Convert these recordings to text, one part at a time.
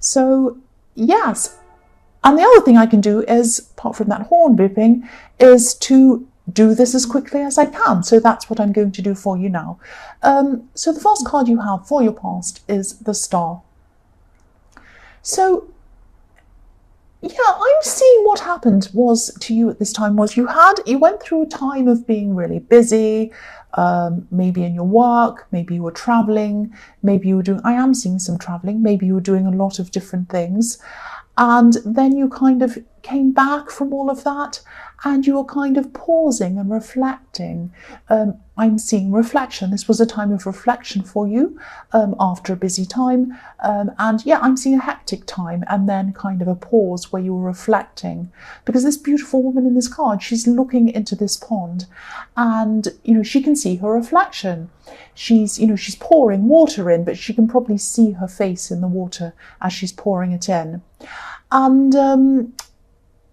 So yes, and the other thing I can do is, apart from that horn beeping, is to do this as quickly as I can. So that's what I'm going to do for you now. So the first card you have for your past is the Star. So yeah, I'm seeing what happened was to you at this time was you went through a time of being really busy, maybe in your work, maybe you were traveling, maybe you were doing, I am seeing some traveling, maybe you were doing a lot of different things. And then you kind of came back from all of that and you were kind of pausing and reflecting. I'm seeing reflection. This was a time of reflection for you after a busy time. And yeah, I'm seeing a hectic time and then kind of a pause where you were reflecting. Because this beautiful woman in this card, she's looking into this pond and, she can see her reflection. She's pouring water in, but she can probably see her face in the water as she's pouring it in. And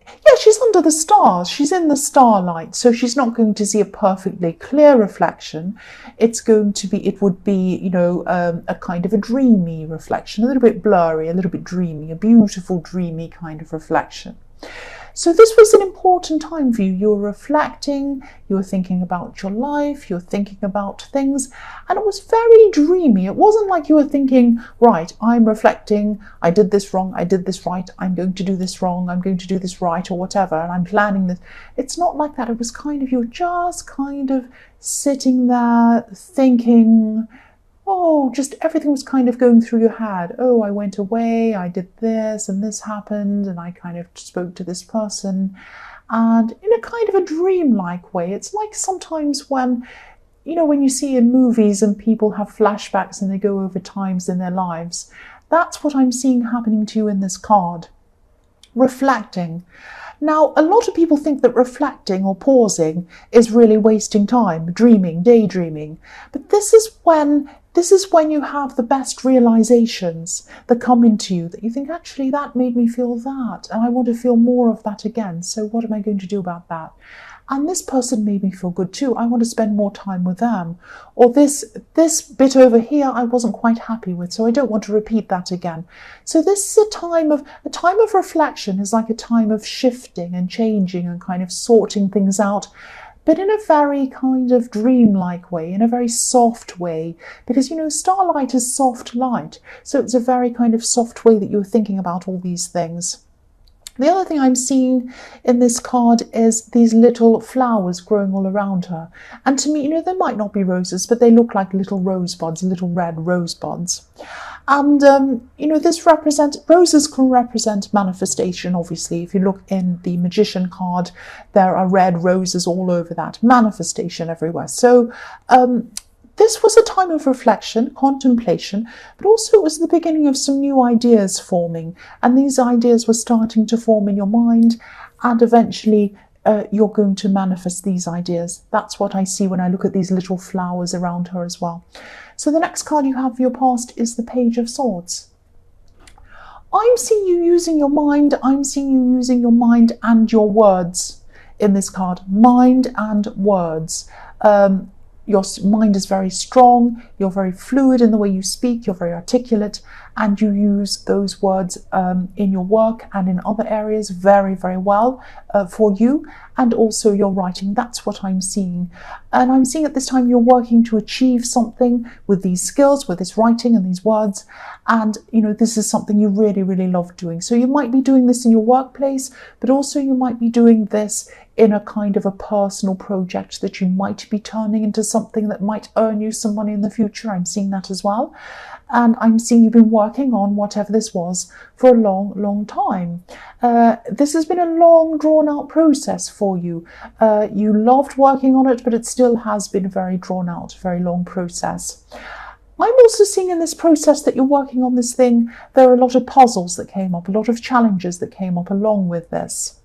yeah, she's under the stars. She's in the starlight, so she's not going to see a perfectly clear reflection. It would be, a kind of a dreamy reflection, a little bit blurry, a little bit dreamy, a beautiful, dreamy kind of reflection. So this was an important time for you. You were reflecting, you were thinking about your life, you were thinking about things, and it was very dreamy. It wasn't like you were thinking, right, I'm reflecting, I did this wrong, I did this right, I'm going to do this wrong, I'm going to do this right, or whatever, and I'm planning this. It's not like that. It was kind of, you're just kind of sitting there thinking, just everything was kind of going through your head. Oh, I went away, I did this, and this happened, and I kind of spoke to this person. And in a kind of a dreamlike way. It's like sometimes when, when you see in movies and people have flashbacks and they go over times in their lives. That's what I'm seeing happening to you in this card. Reflecting. Now, a lot of people think that reflecting or pausing is really wasting time, dreaming, daydreaming. But this is when you have the best realizations that come into you, that you think, actually, that made me feel that, and I want to feel more of that again. So what am I going to do about that? And this person made me feel good too. I want to spend more time with them. Or this bit over here I wasn't quite happy with, so I don't want to repeat that again. So this is a time of reflection is like a time of shifting and changing and kind of sorting things out, but in a very kind of dreamlike way, in a very soft way, because, starlight is soft light. So it's a very kind of soft way that you're thinking about all these things. The other thing I'm seeing in this card is these little flowers growing all around her. And to me, they might not be roses, but they look like little rosebuds, little red rosebuds. And, roses can represent manifestation, obviously. If you look in the Magician card, there are red roses all over that. Manifestation everywhere. So, this was a time of reflection, contemplation, but also it was the beginning of some new ideas forming. And these ideas were starting to form in your mind, and eventually you're going to manifest these ideas. That's what I see when I look at these little flowers around her as well. So the next card you have for your past is the Page of Swords. I'm seeing you using your mind. I'm seeing you using your mind and your words in this card. Mind and words. Your mind is very strong, you're very fluid in the way you speak, you're very articulate, and you use those words in your work and in other areas very, very well for you, and also your writing. That's what I'm seeing. And I'm seeing at this time you're working to achieve something with these skills, with this writing and these words, and this is something you really, really love doing. So you might be doing this in your workplace, but also you might be doing this in a kind of a personal project that you might be turning into something that might earn you some money in the future. I'm seeing that as well. And I'm seeing you've been working on whatever this was for a long, long time. This has been a long, drawn-out process for you. You loved working on it, but it still has been a very drawn-out, very long process. I'm also seeing in this process that you're working on this thing, there are a lot of puzzles that came up, a lot of challenges that came up along with this.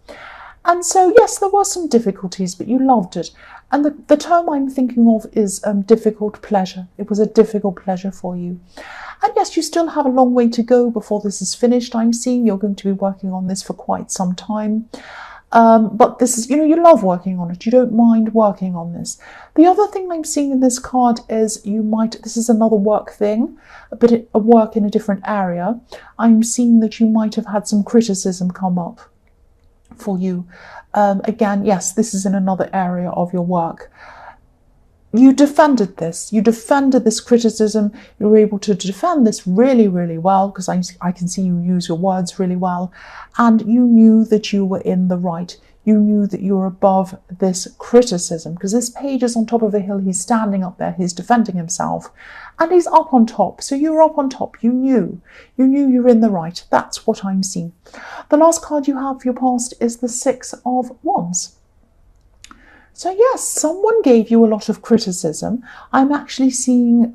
And so, yes, there were some difficulties, but you loved it. And the term I'm thinking of is difficult pleasure. It was a difficult pleasure for you. And yes, you still have a long way to go before this is finished. I'm seeing you're going to be working on this for quite some time. But this is, you love working on it. You don't mind working on this. The other thing I'm seeing in this card is this is another work thing, but a work in a different area. I'm seeing that you might have had some criticism come up for you. Again, yes, this is in another area of your work. You defended this. You defended this criticism. You were able to defend this really, really well, because I can see you use your words really well. And you knew that you were in the right. You knew that you were above this criticism, because this page is on top of a hill. He's standing up there. He's defending himself. And he's up on top. So you were up on top. You knew. You knew you were in the right. That's what I'm seeing. The last card you have for your past is the Six of Wands. So yes, someone gave you a lot of criticism. I'm actually seeing,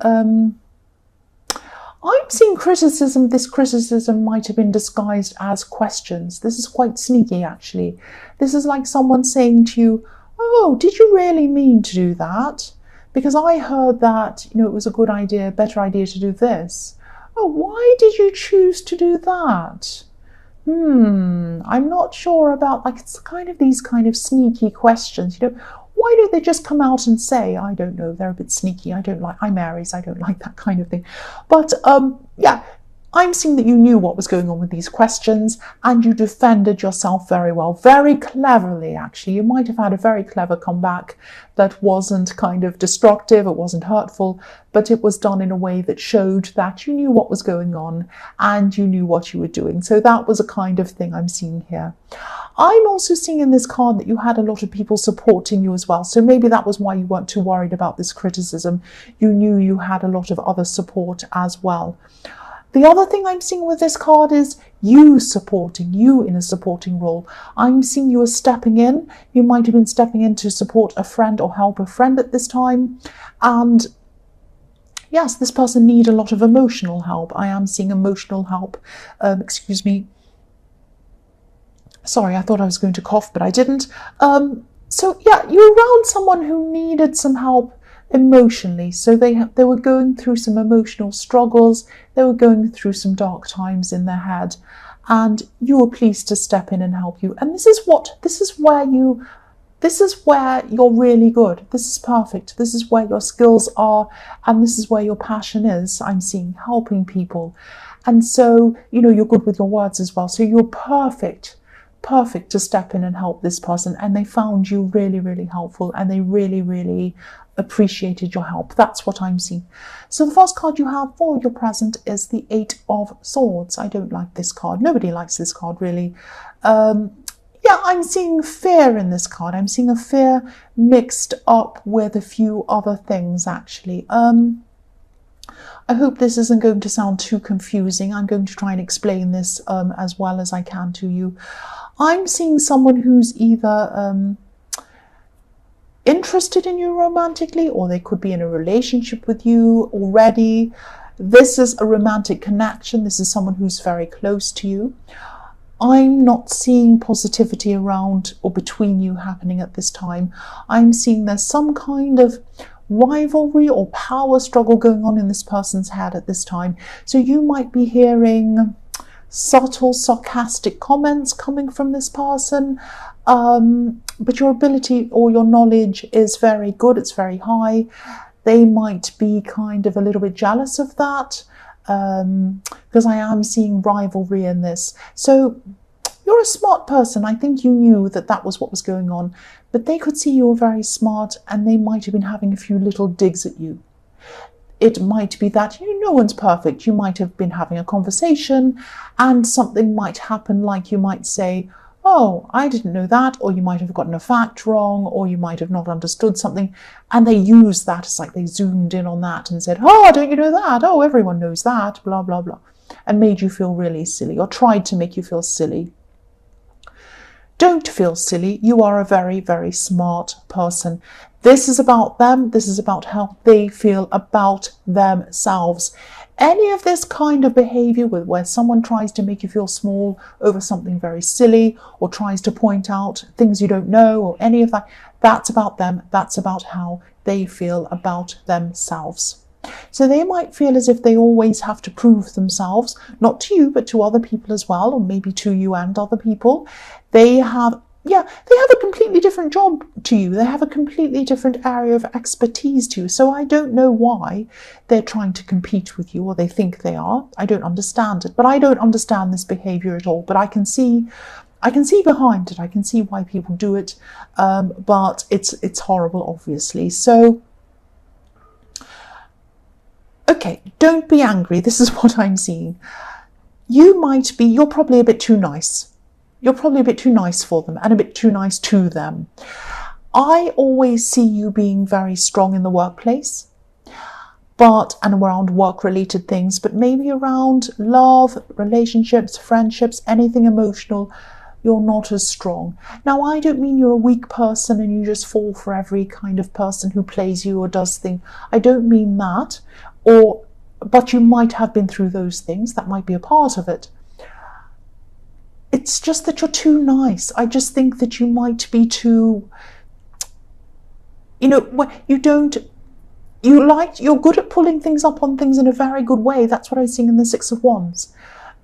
criticism. This criticism might have been disguised as questions. This is quite sneaky, actually. This is like someone saying to you, oh, did you really mean to do that? Because I heard that, it was a good idea, better idea to do this. Oh, why did you choose to do that? I'm not sure about, it's kind of these kind of sneaky questions, why don't they just come out and say, I don't know, they're a bit sneaky, I'm Aries, I don't like that kind of thing. But yeah, I'm seeing that you knew what was going on with these questions and you defended yourself very well, very cleverly, actually. You might have had a very clever comeback that wasn't kind of destructive, it wasn't hurtful, but it was done in a way that showed that you knew what was going on and you knew what you were doing. So that was a kind of thing I'm seeing here. I'm also seeing in this card that you had a lot of people supporting you as well. So maybe that was why you weren't too worried about this criticism. You knew you had a lot of other support as well. The other thing I'm seeing with this card is you supporting, you in a supporting role. I'm seeing you as stepping in. You might have been stepping in to support a friend or help a friend at this time. And yes, this person needs a lot of emotional help. I am seeing emotional help. Excuse me. Sorry, I thought I was going to cough, but I didn't. So yeah, you're around someone who needed some help emotionally. So they were going through some emotional struggles. They were going through some dark times in their head, and you were pleased to step in and help you. And this is where you're really good. This is perfect. This is where your skills are, and this is where your passion is. I'm seeing helping people. And so, you're good with your words as well. So you're perfect to step in and help this person. And they found you really, really helpful, and they really, really appreciated your help. That's what I'm seeing. So the first card you have for your present is the Eight of Swords. I don't like this card. Nobody likes this card, really. Yeah, I'm seeing fear in this card. I'm seeing a fear mixed up with a few other things, actually. I hope this isn't going to sound too confusing. I'm going to try and explain this as well as I can to you. I'm seeing someone who's either interested in you romantically, or they could be in a relationship with you already. This is a romantic connection. This is someone who's very close to you. I'm not seeing positivity around or between you happening at this time. I'm seeing there's some kind of rivalry or power struggle going on in this person's head at this time. So you might be hearing subtle, sarcastic comments coming from this person, but your ability or your knowledge is very good. It's very high. They might be kind of a little bit jealous of that, because I am seeing rivalry in this. So you're a smart person. I think you knew that that was what was going on, but they could see you were very smart, and they might have been having a few little digs at you. It might be that, no one's perfect. You might have been having a conversation and something might happen, like you might say, oh, I didn't know that, or you might have gotten a fact wrong, or you might have not understood something, and they use that. It's like they zoomed in on that and said, oh, don't you know that? Oh, everyone knows that, blah, blah, blah, and made you feel really silly, or tried to make you feel silly. Don't feel silly. You are a very, very smart person. This is about them. This is about how they feel about themselves. Any of this kind of behavior where someone tries to make you feel small over something very silly, or tries to point out things you don't know, or any of that, that's about them. That's about how they feel about themselves. So they might feel as if they always have to prove themselves, not to you, but to other people as well, or maybe to you and other people. They have yeah, they have a completely different job to you. They have a completely different area of expertise to you. So I don't know why they're trying to compete with you, or they think they are. I don't understand it, but I don't understand this behavior at all. But I can see behind it. I can see why people do it, but it's horrible, obviously. So, okay, don't be angry. This is what I'm seeing. You're probably a bit too nice. You're probably a bit too nice for them and a bit too nice to them. I always see you being very strong in the workplace, and around work-related things, but maybe around love, relationships, friendships, anything emotional, you're not as strong. Now, I don't mean you're a weak person and you just fall for every kind of person who plays you or does things. I don't mean that, but you might have been through those things. That might be a part of it. It's just that you're too nice. I just think that you might be too, you're good at pulling things up on things in a very good way. That's what I was seeing in the Six of Wands.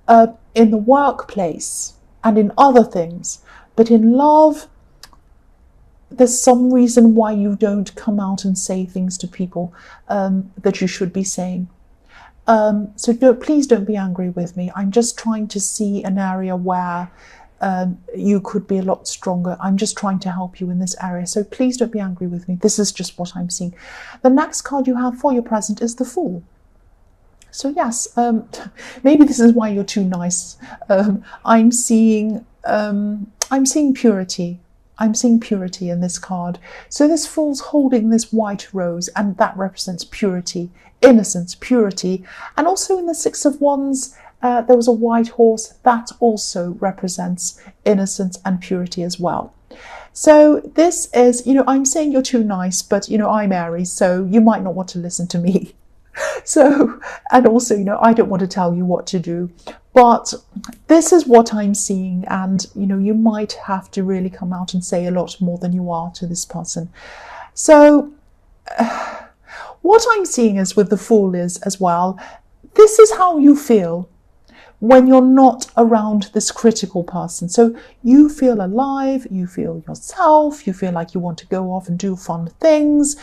In the workplace and in other things. But in love, there's some reason why you don't come out and say things to people that you should be saying. Please don't be angry with me. I'm just trying to see an area where you could be a lot stronger. I'm just trying to help you in this area. So please don't be angry with me. This is just what I'm seeing. The next card you have for your present is the Fool. So yes, maybe this is why you're too nice. I'm seeing purity. I'm seeing purity in this card. So this Fool's holding this white rose, and that represents purity, innocence, purity. And also in the Six of Wands, there was a white horse. That also represents innocence and purity as well. So this is, I'm saying you're too nice, but, I'm Aries, so you might not want to listen to me. So, and also, I don't want to tell you what to do, but this is what I'm seeing. And, you might have to really come out and say a lot more than you are to this person. So what I'm seeing is with the Fool is as well, this is how you feel when you're not around this critical person. So you feel alive, you feel yourself, you feel like you want to go off and do fun things.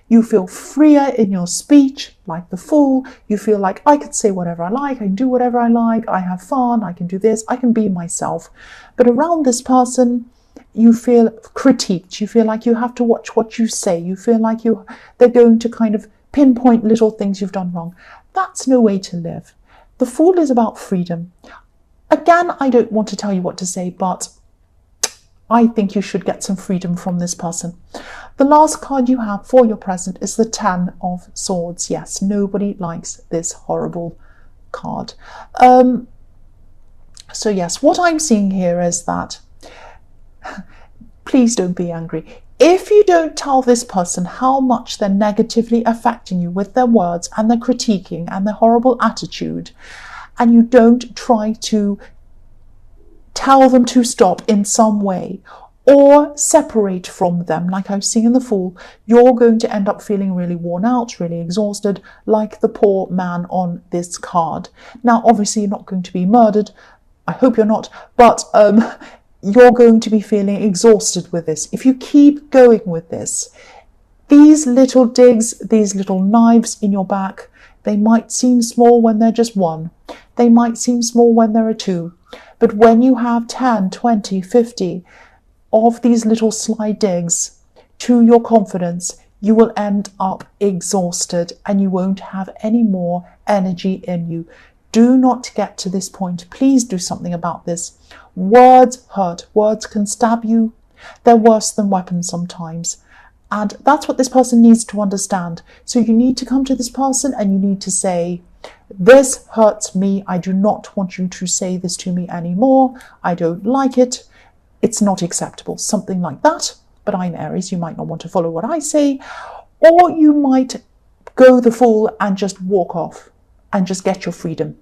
You feel freer in your speech, like the Fool. You feel like I can say whatever I like, I can do whatever I like, I have fun, I can do this, I can be myself. But around this person, you feel critiqued. You feel like you have to watch what you say. You feel like they're going to kind of pinpoint little things you've done wrong. That's no way to live. The Fool is about freedom. Again, I don't want to tell you what to say, but I think you should get some freedom from this person. The last card you have for your present is the Ten of Swords. Yes, nobody likes this horrible card. So yes, what I'm seeing here is that, please don't be angry. If you don't tell this person how much they're negatively affecting you with their words and their critiquing and their horrible attitude, and you don't try to tell them to stop in some way, or separate from them, like I've seen in the Fool, you're going to end up feeling really worn out, really exhausted, like the poor man on this card. Now, obviously, you're not going to be murdered. I hope you're not, but you're going to be feeling exhausted with this. If you keep going with this, these little digs, these little knives in your back, they might seem small when they're just one. They might seem small when there are two. But when you have 10, 20, 50 of these little sly digs to your confidence, you will end up exhausted and you won't have any more energy in you. Do not get to this point. Please do something about this. Words hurt. Words can stab you. They're worse than weapons sometimes. And that's what this person needs to understand. So you need to come to this person and you need to say, this hurts me. I do not want you to say this to me anymore. I don't like it. It's not acceptable. Something like that. But I'm Aries. You might not want to follow what I say. Or you might go the Fool and just walk off and just get your freedom.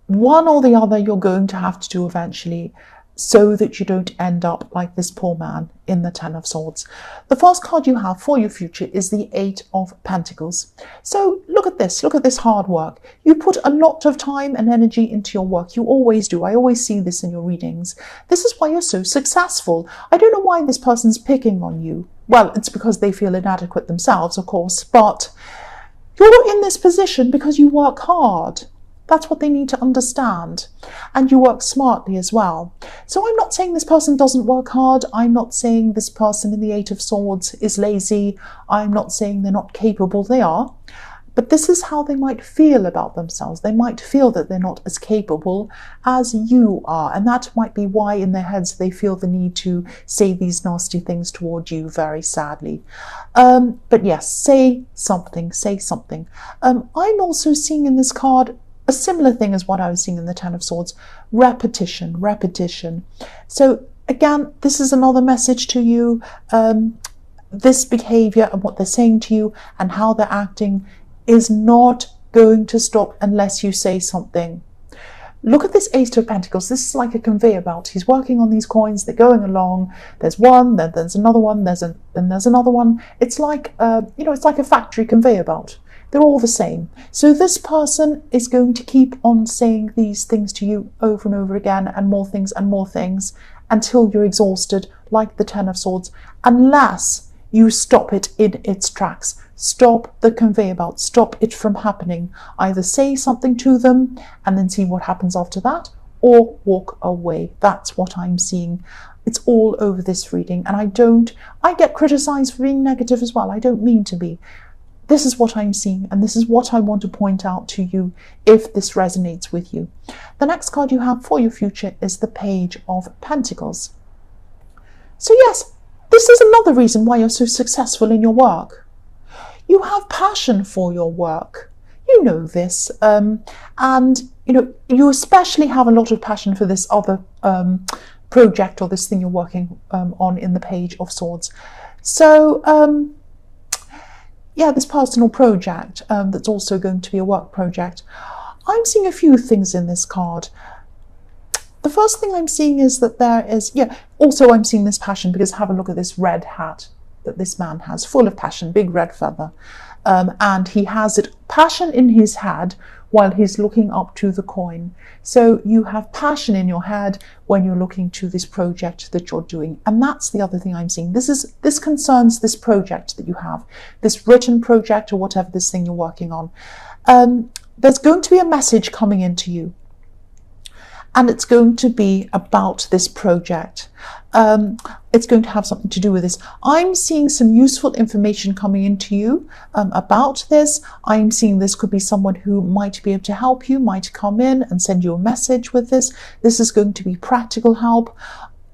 One or the other you're going to have to do eventually. so that you don't end up like this poor man in the Ten of Swords. The first card you have for your future is the Eight of Pentacles. So look at this hard work. You put a lot of time and energy into your work. You always do. I always see this in your readings. This is why you're so successful. I don't know why this person's picking on you. Well, it's because they feel inadequate themselves, of course, but you're in this position because you work hard. That's what they need to understand. And you work smartly as well. So I'm not saying this person doesn't work hard. I'm not saying this person in the Eight of Swords is lazy. I'm not saying they're not capable. They are. But this is how they might feel about themselves. They might feel that they're not as capable as you are. And that might be why in their heads they feel the need to say these nasty things toward you, very sadly. But yes, say something, say something. I'm also seeing in this card a similar thing as what I was seeing in the Ten of Swords. Repetition, repetition. So again, this is another message to you. This behavior and what they're saying to you and how they're acting is not going to stop unless you say something. Look at this Ace of Pentacles. This is like a conveyor belt. He's working on these coins. They're going along. There's one, then there's another one, there's another one. It's like it's like a factory conveyor belt. They're all the same. So this person is going to keep on saying these things to you over and over again, and more things until you're exhausted, like the Ten of Swords, unless you stop it in its tracks. Stop the conveyor belt. Stop it from happening. Either say something to them and then see what happens after that, or walk away. That's what I'm seeing. It's all over this reading. And I get criticized for being negative as well. I don't mean to be. This is what I'm seeing, and this is what I want to point out to you if this resonates with you. The next card you have for your future is the Page of Pentacles. So yes, this is another reason why you're so successful in your work. You have passion for your work. You know this. And you especially have a lot of passion for this other project or this thing you're working on in the Page of Swords. So yeah, this personal project that's also going to be a work project. I'm seeing a few things in this card. The first thing I'm seeing is that there is, also I'm seeing this passion because have a look at this red hat that this man has, full of passion, big red feather. And he has passion in his head while he's looking up to the coin. So you have passion in your head when you're looking to this project that you're doing. And that's the other thing I'm seeing. This concerns this project that you have, this written project or whatever this thing you're working on. There's going to be a message coming into you. And it's going to be about this project. It's going to have something to do with this. I'm seeing some useful information coming into you about this. I'm seeing this could be someone who might be able to help you, might come in and send you a message with this. This is going to be practical help.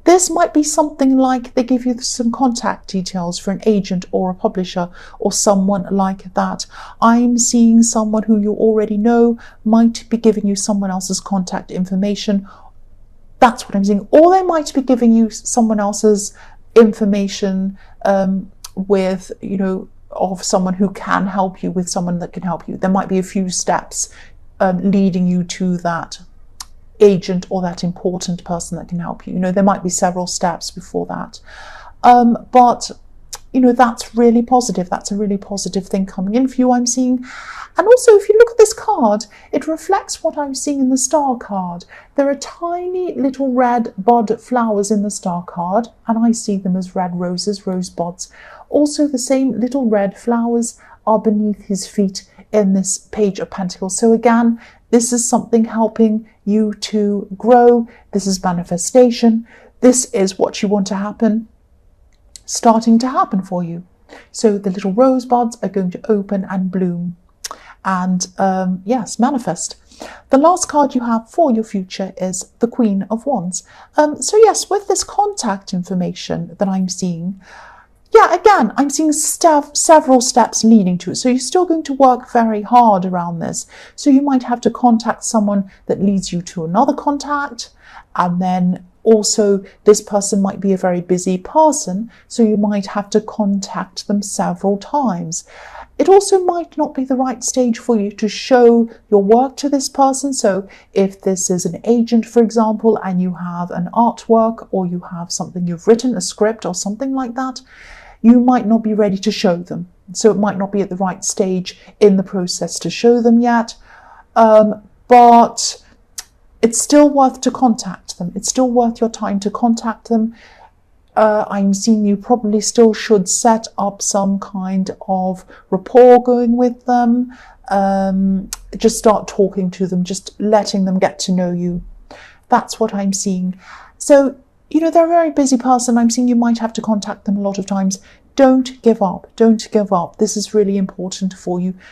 This might be something like they give you some contact details for an agent or a publisher or someone like that. I'm seeing someone who you already know might be giving you someone else's contact information. That's what I'm seeing. Or they might be giving you someone else's information with, of someone who can help you with someone that can help you. There might be a few steps leading you to that agent or that important person that can help you. There might be several steps before that. But that's really positive. That's a really positive thing coming in for you, I'm seeing. And also, if you look at this card, it reflects what I'm seeing in the Star card. There are tiny little red bud flowers in the Star card, and I see them as red roses, rose buds. Also, the same little red flowers are beneath his feet in this Page of Pentacles. So again, this is something helping you to grow. This is manifestation. This is what you want to happen, starting to happen for you. So the little rosebuds are going to open and bloom. And yes, manifest. The last card you have for your future is the Queen of Wands. So yes, with this contact information that I'm seeing, again, I'm seeing several steps leading to it. So you're still going to work very hard around this. So you might have to contact someone that leads you to another contact, and then Also, this person might be a very busy person, so you might have to contact them several times. It also might not be the right stage for you to show your work to this person. So if this is an agent, for example, and you have an artwork or you have something you've written, a script or something like that, you might not be ready to show them. So it might not be at the right stage in the process to show them yet. But it's still worth to contact them. It's still worth your time to contact them. I'm seeing you probably still should set up some kind of rapport going with them. Just start talking to them, just letting them get to know you. That's what I'm seeing. So, you know, they're a very busy person. I'm seeing you might have to contact them a lot of times. Don't give up. Don't give up. This is really important for you.